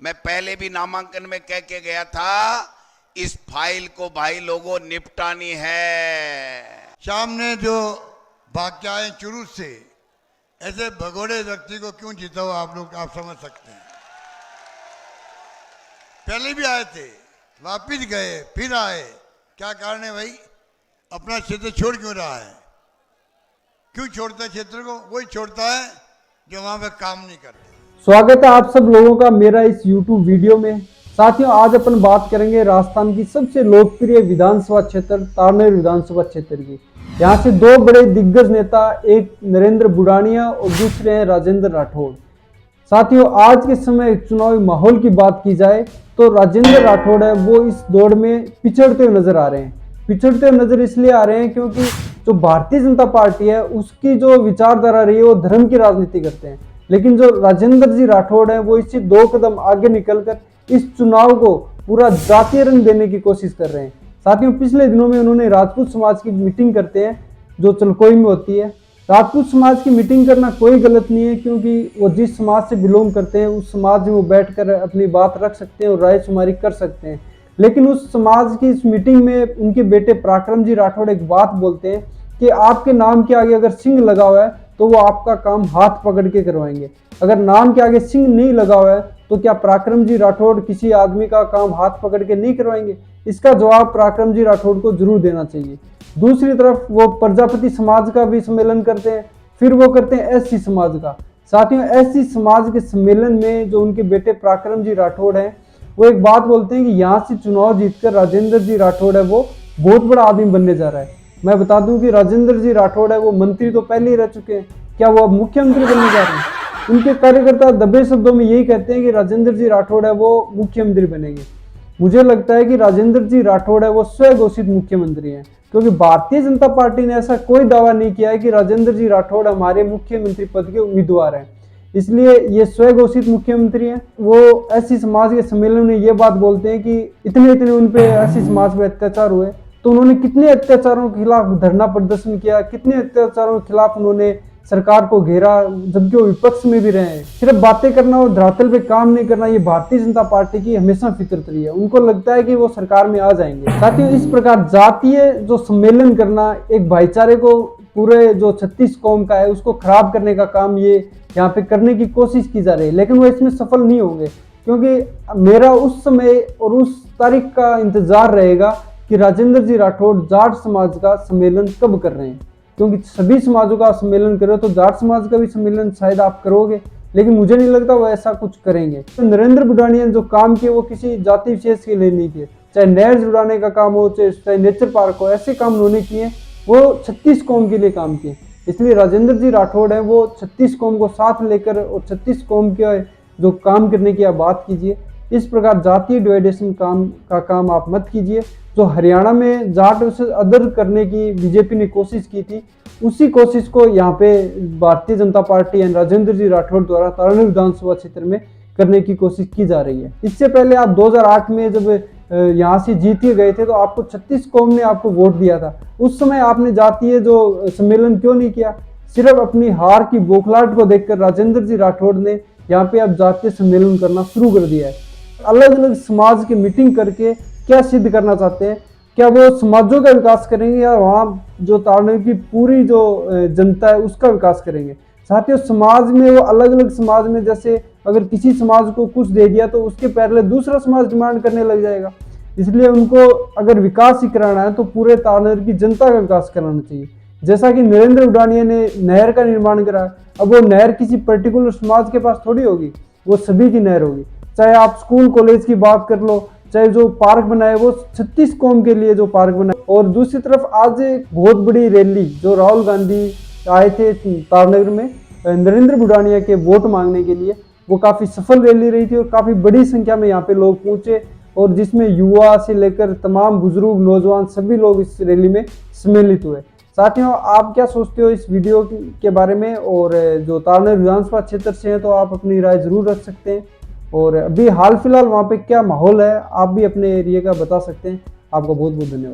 मैं पहले भी नामांकन में कह के गया था, इस फाइल को भाई लोगों निपटानी है। शाम ने जो भाग के आए चुरू से, ऐसे भगोड़े व्यक्ति को क्यों जीता हो आप लोग, आप समझ सकते हैं। पहले भी आए थे, वापिस गए, फिर आए। क्या कारण है भाई? अपना क्षेत्र छोड़ क्यों रहा है? क्यों छोड़ता है क्षेत्र को? वही छोड़ता है जो वहां पे काम नहीं करते। स्वागत है आप सब लोगों का मेरा इस YouTube वीडियो में। साथियों, आज अपन बात करेंगे राजस्थान की सबसे लोकप्रिय विधानसभा क्षेत्र तारनेर विधानसभा क्षेत्र की। यहाँ से दो बड़े दिग्गज नेता, एक नरेंद्र बुढ़ानिया और दूसरे हैं राजेंद्र राठौड़। साथियों, आज के समय चुनावी माहौल की बात की जाए तो राजेंद्र राठौड़ है वो इस दौड़ में पिछड़ते हुए नजर आ रहे हैं। पिछड़ते हुए नजर इसलिए आ रहे हैं क्योंकि जो भारतीय जनता पार्टी है उसकी जो विचारधारा रही है वो धर्म की राजनीति करते हैं, लेकिन जो राजेंद्र जी राठौड़ हैं वो इससे दो कदम आगे निकलकर इस चुनाव को पूरा जातीय रंग देने की कोशिश कर रहे हैं। साथियों, पिछले दिनों में उन्होंने राजपूत समाज की मीटिंग करते हैं जो चलकोई में होती है। राजपूत समाज की मीटिंग करना कोई गलत नहीं है, क्योंकि वो जिस समाज से बिलोंग करते हैं उस समाज में वो बैठकर अपनी बात रख सकते हैं और राय शुमारी कर सकते हैं। लेकिन उस समाज की इस मीटिंग में उनके बेटे पराक्रम जी राठौड़ एक बात बोलते हैं कि आपके नाम के आगे अगर सिंह लगा हुआ है तो वो आपका काम हाथ पकड़ के करवाएंगे। अगर नाम के आगे सिंह नहीं लगा हुआ है तो क्या पराक्रम जी राठौड़ किसी आदमी का काम हाथ पकड़ के नहीं करवाएंगे? इसका जवाब पराक्रम जी राठौड़ को जरूर देना चाहिए। दूसरी तरफ वो प्रजापति समाज का भी सम्मेलन करते हैं, फिर वो करते हैं एससी समाज का। साथियों, एससी समाज के सम्मेलन में जो उनके बेटे पराक्रम जी राठौड़ हैं वो एक बात बोलते हैं कि यहाँ से चुनाव जीतकर राजेंद्र जी राठौड़ है वो बहुत बड़ा आदमी बनने जा रहा है। मैं बता दूं कि राजेंद्र जी राठौड़ है वो मंत्री तो पहले ही रह चुके हैं, क्या वो अब मुख्यमंत्री बनने जा रहे हैं? उनके कार्यकर्ता दबे शब्दों में यही कहते हैं कि राजेंद्र जी राठौड़ है वो मुख्यमंत्री बनेंगे। मुझे लगता है कि राजेंद्र जी राठौड़ है वो स्वघोषित मुख्यमंत्री हैं, क्योंकि भारतीय जनता पार्टी ने ऐसा कोई दावा नहीं किया है कि राजेंद्र जी राठौड़ हमारे मुख्यमंत्री पद के उम्मीदवार हैं। इसलिए ये स्वघोषित मुख्यमंत्री हैं। वो एससी समाज के सम्मेलन में ये बात बोलते हैं कि इतने उन पे एससी समाज पे अत्याचार हुए, तो उन्होंने कितने अत्याचारों के खिलाफ धरना प्रदर्शन किया, कितने अत्याचारों के खिलाफ उन्होंने सरकार को घेरा, जबकि वो विपक्ष में भी रहे हैं। सिर्फ बातें करना और धरातल पे काम नहीं करना ये भारतीय जनता पार्टी की हमेशा फितरत रही है। उनको लगता है कि वो सरकार में आ जाएंगे। साथियों, इस प्रकार जातीय जो सम्मेलन करना, एक भाईचारे को पूरे जो 36 कौम का है उसको खराब करने का काम ये यहाँ पे करने की कोशिश की जा रही है, लेकिन वो इसमें सफल नहीं होंगे। क्योंकि मेरा उस समय और उस तारीख का इंतजार रहेगा कि राजेंद्र जी राठौड़ जाट समाज का सम्मेलन कब कर रहे हैं, क्योंकि सभी समाजों का सम्मेलन करो तो जाट समाज का भी सम्मेलन शायद आप करोगे, लेकिन मुझे नहीं लगता वो ऐसा कुछ करेंगे। तो नरेंद्र बुढ़ानिया ने जो काम किए वो किसी जाति विशेष के लिए नहीं किए, चाहे नहर जुड़ाने का काम हो, चाहे नेचर पार्क हो, ऐसे काम उन्होंने किए वो 36 कौम के लिए काम किए। इसलिए राजेंद्र जी राठौड़ है वो 36 कौम को साथ लेकर और 36 कौम के जो काम करने की आप बात कीजिए। इस प्रकार जातीय डिवाइडेशन का काम आप मत कीजिए। जो हरियाणा में जाट से अदर करने की बीजेपी ने कोशिश की थी, उसी कोशिश को यहाँ पे भारतीय जनता पार्टी एंड राजेंद्र जी राठौड़ द्वारा तारनेर विधानसभा क्षेत्र में करने की कोशिश की जा रही है। इससे पहले आप 2008 में जब यहाँ से जीत के गए थे तो आपको 36 कौम ने आपको वोट दिया था। उस समय आपने जातीय जो सम्मेलन क्यों नहीं किया? सिर्फ अपनी हार की बौखलाहट को देखकर राजेंद्र जी राठौड़ ने यहाँ पे अब जातीय सम्मेलन करना शुरू कर दिया है। अलग अलग समाज की मीटिंग करके क्या सिद्ध करना चाहते हैं? क्या वो समाजों का विकास करेंगे या वहाँ जो तारनेर की पूरी जो जनता है उसका विकास करेंगे? साथियों, समाज में वो अलग अलग समाज में जैसे अगर किसी समाज को कुछ दे दिया तो उसके पहले दूसरा समाज डिमांड करने लग जाएगा। इसलिए उनको अगर विकास ही कराना है तो पूरे तारनेर की जनता का विकास कराना चाहिए। जैसा कि नरेंद्र बुढ़ानिया ने नहर का निर्माण कराया, अब वो नहर किसी पर्टिकुलर समाज के पास थोड़ी होगी, वो सभी की नहर होगी। चाहे आप स्कूल कॉलेज की बात कर लो, चाहे जो पार्क बनाए वो 36 कौम के लिए जो पार्क बनाए। और दूसरी तरफ आज एक बहुत बड़ी रैली जो राहुल गांधी आए थे तारनेर में नरेंद्र बुढ़ानिया के वोट मांगने के लिए, वो काफ़ी सफल रैली रही थी और काफ़ी बड़ी संख्या में यहाँ पे लोग पहुंचे, और जिसमें युवा से लेकर तमाम बुजुर्ग, नौजवान सभी लोग इस रैली में सम्मिलित हुए। साथियों, आप क्या सोचते हो इस वीडियो के बारे में? और जो तारनेर विधानसभा क्षेत्र से हैं तो आप अपनी राय जरूर रख सकते हैं। और अभी हाल फिलहाल वहाँ पे क्या माहौल है आप भी अपने एरिया का बता सकते हैं। आपका बहुत बहुत धन्यवाद।